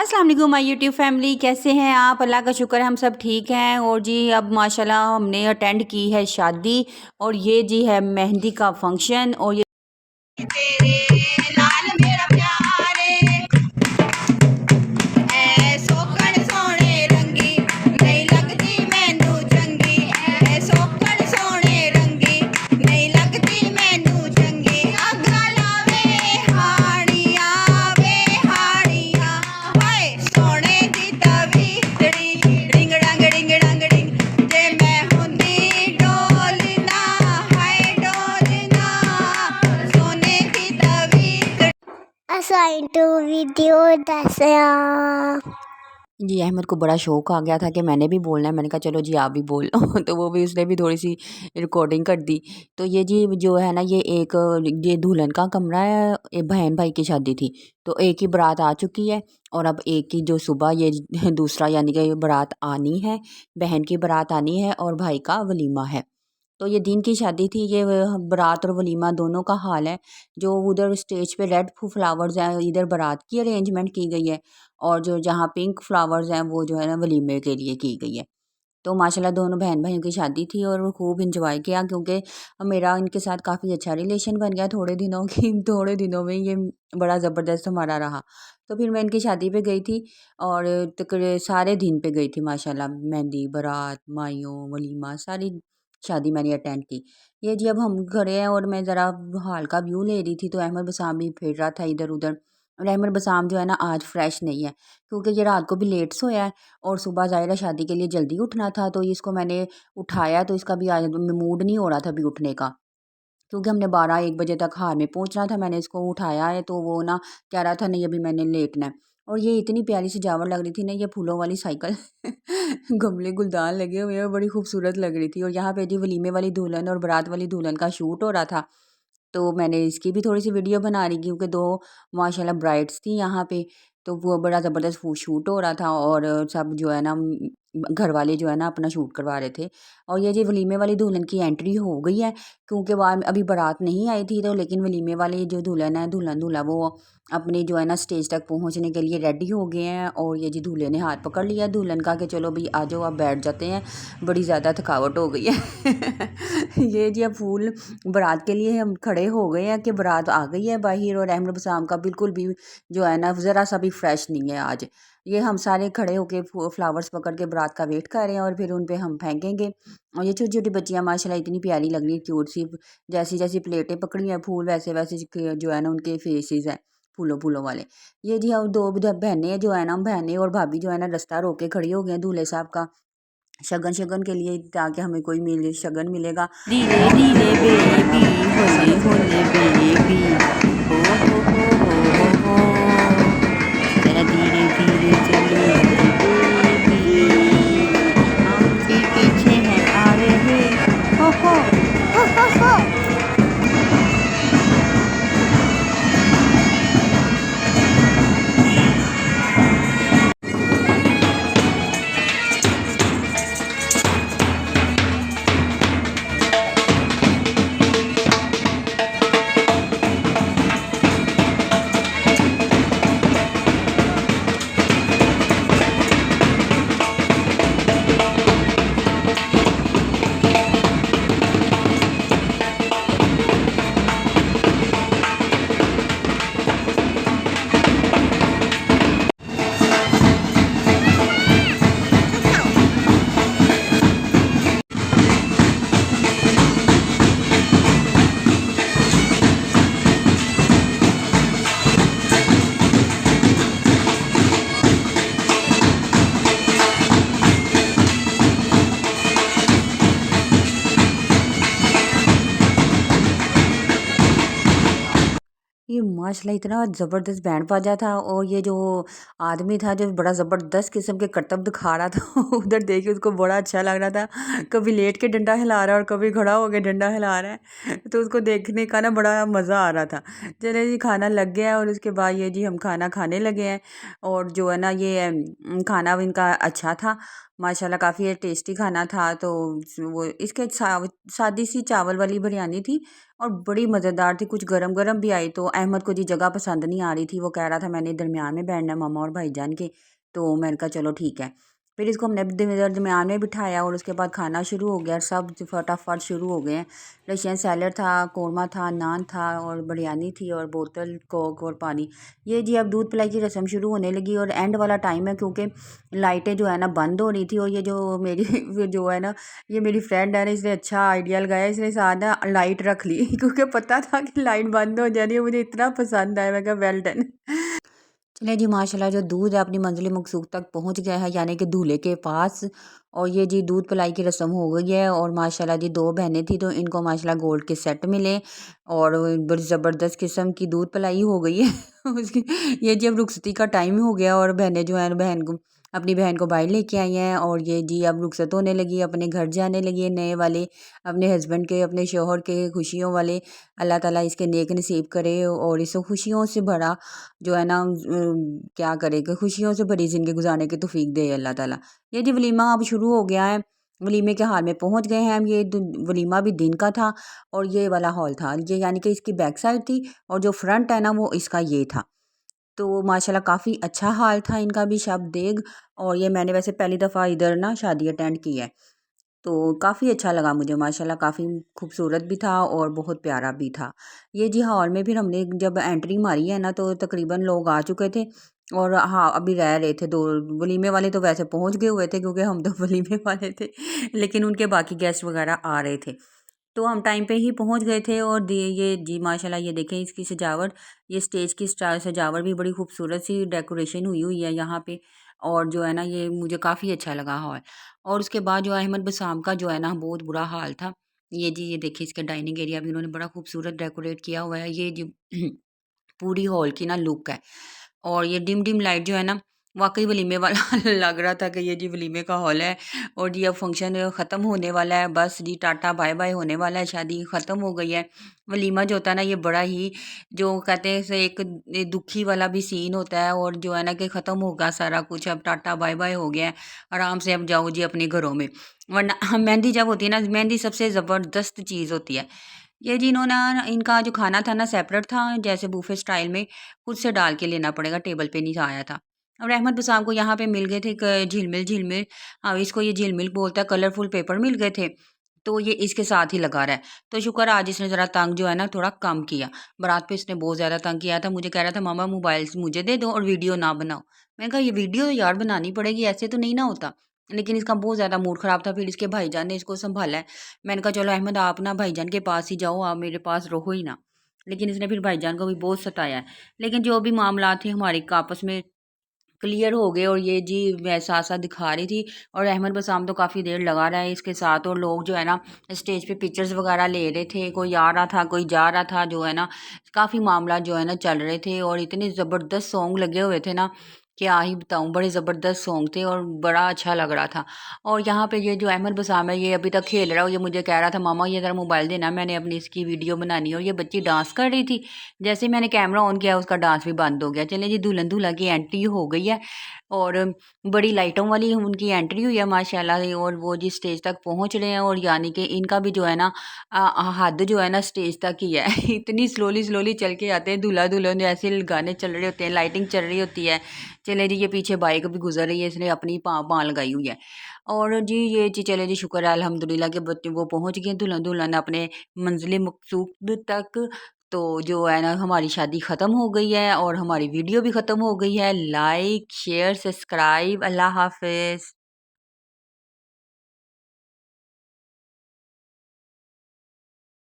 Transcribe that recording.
अस्सलाम वालेकुम my YouTube family, कैसे हैं आप? अल्लाह का शुक्र है हम सब ठीक हैं। और जी अब माशाल्लाह हमने अटेंड की है शादी और ये जी है मेहंदी का फंक्शन। और ये तेरे लाल मेरा प्यारे ऐ सोकड़ सोने रंगी नहीं लगती मैनू चंगी ऐ सोकड़ सोने रंगी नहीं लगती मैनू चंगी अग्गा लावे हाड़ियां वे हाड़ियां हाय सोने दी तवीतड़ी डिंग डंग डिंग जे मैं हुंदी डोलना हाय डोलना सोने दी तवीतड़ी असाइन टू वीडियो दसया। जी अहमद को बड़ा शौक आ गया था कि मैंने भी बोलना है। मैंने कहा चलो जी आप भी बोल लो तो वो भी उसने भी थोड़ी सी रिकॉर्डिंग कर दी। तो ये जी जो है ना ये दुल्हन का कमरा है। एक बहन भाई की शादी थी तो एक ही बारात आ चुकी है और अब एक ही जो सुबह ये दूसरा यानी कि ये बारात आनी है, बहन की बारात आनी है और भाई का वलीमा है। तो ये दिन की शादी थी। ये बारात और वलीमा दोनों का हाल है। जो उधर स्टेज पे रेड फ्लावर्स हैं इधर बारात की अरेंजमेंट की गई है और जो जहाँ पिंक फ्लावर्स हैं वो जो है ना वलीमे के लिए की गई है। तो माशाल्लाह दोनों बहन भाइयों की शादी थी और वो खूब इंजॉय किया क्योंकि मेरा इनके साथ काफ़ी अच्छा रिलेशन बन गया थोड़े दिनों की थोड़े दिनों में ये बड़ा ज़बरदस्त हमारा रहा। तो फिर मैं इनकी शादी पे गई थी और तकरीबन सारे दिन पे गई थी माशाल्लाह। मेहंदी, बारात, माइयों, वलीमा सारी शादी मैंने अटेंड की। ये जी अब हम खड़े हैं और मैं ज़रा हॉल का व्यू ले रही थी तो अहमद बसाम भी फिर रहा था इधर-उधर। और अहमद बसाम जो है ना आज फ्रेश नहीं है क्योंकि ये रात को भी लेट सोया है और सुबह ज़ाहिर है शादी के लिए जल्दी उठना था। तो इसको मैंने उठाया तो इसका भी आज मूड नहीं हो रहा था अभी उठने का क्योंकि हमने 12-1 बजे तक हार में पहुंचना था। मैंने इसको उठाया है तो वो ना कह रहा था नहीं अभी मैंने लेटना है। और ये इतनी प्यारी सजावट लग रही थी ना, ये फूलों वाली साइकिल गमले गुलदान लगे हुए हैं, बड़ी खूबसूरत लग रही थी। और यहाँ पे जी वलीमे वाली दुल्हन और बारात वाली दुल्हन का शूट हो रहा था तो मैंने इसकी भी थोड़ी सी वीडियो बना रही क्योंकि दो माशाल्लाह ब्राइड्स थी यहाँ पे। तो वो बड़ा ज़बरदस्त शूट हो रहा था और सब जो है ना घर वाले जो है ना अपना शूट करवा रहे थे। और ये जी वलीमे वाली दुल्हन की एंट्री हो गई है क्योंकि वहाँ अभी बारात नहीं आई थी। तो लेकिन वलीमे वाली जो दुल्हन है दूल्हा दूल्हा वो अपने जो है ना स्टेज तक पहुँचने के लिए रेडी हो गए हैं। और ये जी दूल्हे ने हाथ पकड़ लिया दुल्हन का कि चलो भाई आ जाओ आप बैठ जाते हैं, बड़ी ज़्यादा थकावट हो गई है ये जी अब फूल बारात के लिए हम खड़े हो गए हैं कि बारात आ गई है बाहर। और अहमद बसाम का बिल्कुल भी जो है ना ज़रा सा भी फ्रेश नहीं है आज। ये हम सारे खड़े होके फ्लावर्स पकड़ के बारात का वेट कर रहे हैं और फिर उन पे हम फेंकेंगे। और ये छोटी छोटी बच्चियां माशाल्लाह इतनी प्यारी लग रही है, क्यूट सी। जैसी जैसी प्लेटें पकड़ी हैं फूल वैसे वैसे जो है ना उनके फेसेस हैं फूलों फूलों वाले। ये जी अब दो बहनें जो है ना बहनें और भाभी जो है ना रास्ता रोक के खड़ी हो गई हैं दूल्हे साहब का शगन शगन के लिए ताकि हमें कोई मिले शगन मिलेगा। धीरे धीरे बेबी होले होले बेबी हो जरा धीरे धीरे चलेगी बेबी हम भी पीछे हैं आ रहे हो। ये माशाल्लाह इतना ज़बरदस्त बैंड बाजा था और ये जो आदमी था जो बड़ा ज़बरदस्त किस्म के करतब दिखा रहा था उधर देख के उसको बड़ा अच्छा लग रहा था। कभी लेट के डंडा हिला रहा है और कभी खड़ा होकर डंडा हिला रहा है तो उसको देखने का ना बड़ा मज़ा आ रहा था। चले जी खाना लग गया और उसके बाद ये जी हम खाना खाने लगे हैं। और जो है ना ये खाना भी इनका अच्छा था माशाल्लाह काफ़ी टेस्टी खाना था। तो वो इसके सादी सी चावल वाली बिरयानी थी और बड़ी मज़ेदार थी, कुछ गरम गरम भी आई। तो अहमद को जी जगह पसंद नहीं आ रही थी, वो कह रहा था मैंने दरमियान में बैठना है मामा और भाईजान के। तो मैंने कहा चलो ठीक है। फिर इसको हमने दरमियान में बिठाया और उसके बाद खाना शुरू हो गया। सब फटाफट शुरू हो गए हैं। रशियन सैलड था, कौरमा था, नान था और बिरयानी थी और बोतल कोक और पानी। ये जी अब दूध पिलाई की रस्म शुरू होने लगी और एंड वाला टाइम है, क्योंकि लाइटें जो है ना बंद हो रही थी। और ये जो मेरी जो है ना, ये मेरी फ्रेंड है ना, इसने अच्छा आइडिया लगाया, इसने साथ ना लाइट रख ली क्योंकि पता था कि लाइट बंद हो जानी है। मुझे इतना पसंद आया, मैं कहा वेल डन। चलिए जी माशाल्लाह जो दूध है अपनी मंजिल मकसूद तक पहुंच गया है, यानी कि दूल्हे के पास। और ये जी दूध पिलाई की रस्म हो गई है और माशाल्लाह जी 2 बहनें थी तो इनको माशाल्लाह गोल्ड के सेट मिले और बड़ी ज़बरदस्त किस्म की दूध पिलाई हो गई है उसकी। ये जी अब रुखसती का टाइम हो गया और बहनें जो हैं बहन को अपनी बहन को बाहर लेके आई हैं और ये जी अब रुखसत होने लगी, अपने घर जाने लगी है नए वाले, अपने हस्बैंड के, अपने शोहर के, खुशियों वाले। अल्लाह ताला इसके नेक नसीब करे और इसे खुशियों से भरा जो है ना क्या करे कि खुशियों से भरी ज़िंदगी गुजारने की तौफीक दे अल्लाह ताला। ये जी वलीमा अब शुरू हो गया है, वलीमे के हाल में पहुंच गए हैं हम। ये वलीमा भी दिन का था और ये वाला हॉल था, ये यानी कि इसकी बैक साइड थी और जो फ्रंट है ना वो इसका ये था। तो माशाल्लाह काफ़ी अच्छा हाल था इनका भी, शब देग। और ये मैंने वैसे पहली दफ़ा इधर ना शादी अटेंड की है, तो काफ़ी अच्छा लगा मुझे माशाल्लाह, काफ़ी खूबसूरत भी था और बहुत प्यारा भी था। ये जी हॉल में फिर हमने जब एंट्री मारी है ना तो तकरीबन लोग आ चुके थे और हाँ अभी रह रहे थे। 2 वलीमे वाले तो वैसे पहुंच गए हुए थे क्योंकि हम तो वलीमे वाले थे, लेकिन उनके बाकी गेस्ट वगैरह आ रहे थे। तो हम टाइम पे ही पहुंच गए थे। और ये जी माशाल्लाह ये देखें इसकी सजावट, ये स्टेज की सजावट भी बड़ी खूबसूरत सी डेकोरेशन हुई हुई है यहाँ पे। और जो है ना ये मुझे काफ़ी अच्छा लगा हॉल। और उसके बाद जो अहमद बसाम का जो है ना बहुत बुरा हाल था। ये जी ये देखिए इसका डाइनिंग एरिया भी उन्होंने बड़ा खूबसूरत डेकोरेट किया हुआ है। ये जी पूरी हॉल की ना लुक है। और ये डिम डिम लाइट जो है ना वाकई वलीमे वाला लग रहा था कि ये जी वलीमे का हॉल है और जी अब फंक्शन ख़त्म होने वाला है, बस जी टाटा बाय बाय होने वाला है, शादी ख़त्म हो गई है। वलीमा जो होता है ना ये बड़ा ही जो कहते हैं से एक दुखी वाला भी सीन होता है और जो है ना कि ख़त्म होगा सारा कुछ, अब टाटा बाय बाय हो गया है, आराम से अब जाओ जी अपने घरों में। वरना मेहंदी जब होती है ना, मेहंदी सबसे ज़बरदस्त चीज़ होती है। ये जी इन्होंने इनका जो खाना था ना सेपरेट था, जैसे बूफे स्टाइल में खुद से डाल के लेना पड़ेगा, टेबल पे नहीं आया था। और अहमद बसाम को यहाँ पे मिल गए थे झिलमिल झिलमिल, हाँ इसको ये झिलमिल बोलता है, कलरफुल पेपर मिल गए थे। तो ये इसके साथ ही लगा रहा है। तो शुक्र आज इसने ज़रा तंग जो है ना थोड़ा कम किया। बारात पे इसने बहुत ज़्यादा तंग किया था, मुझे कह रहा था मामा मोबाइल मुझे दे दो और वीडियो ना बनाओ। मैंने कहा ये वीडियो तो यार बनानी पड़ेगी, ऐसे तो नहीं ना होता। लेकिन इसका बहुत ज़्यादा मूड ख़राब था, फिर इसके भाईजान ने इसको संभाला है। मैंने कहा चलो अहमद आप ना भाईजान के पास ही जाओ, आप मेरे पास रहो ही ना। लेकिन इसने फिर भाईजान को भी बहुत सताया है। लेकिन जो भी मामला थे हमारे आपस में क्लियर हो गए। और ये जी मैं साथ-साथ दिखा रही थी और अहमद बसाम तो काफ़ी देर लगा रहा है इसके साथ। और लोग जो है ना स्टेज पे पिक्चर्स वगैरह ले रहे थे, कोई आ रहा था, कोई जा रहा था, जो है ना काफ़ी मामला जो है ना चल रहे थे। और इतने ज़बरदस्त सॉन्ग लगे हुए थे ना, क्या ही बताऊँ, बड़े ज़बरदस्त सॉन्ग थे और बड़ा अच्छा लग रहा था। और यहाँ पे ये जो अहमद बसाम है ये अभी तक खेल रहा है और ये मुझे कह रहा था मामा ये ज़रा मोबाइल देना, मैंने अपनी इसकी वीडियो बनानी है। और ये बच्ची डांस कर रही थी, जैसे ही मैंने कैमरा ऑन किया उसका डांस भी बंद हो गया। चलिए जी दुल्हन दूल्हा की एंट्री हो गई है और बड़ी लाइटों वाली उनकी एंट्री हुई है माशाल्लाह से। और वो जी स्टेज तक पहुंच रहे हैं और यानी कि इनका भी जो है ना हद जो है ना स्टेज तक ही है इतनी स्लोली स्लोली चल के आते हैं, दूल्हा दुल्हन ऐसे गाने चल रहे होते हैं, लाइटिंग चल रही होती है। चले जी ये पीछे बाइक भी गुजर रही है, इसने अपनी पाँ लगाई हुई है। और जी ये जी चले जी शुक्र है अल्हम्दुलिल्लाह के बच्चे वो पहुंच गए दुल्हन दुल्हन अपने मंजिल मकसूद तक। तो जो है ना हमारी शादी ख़त्म हो गई है और हमारी वीडियो भी ख़त्म हो गई है। लाइक शेयर सब्सक्राइब, अल्लाह हाफ़िज़।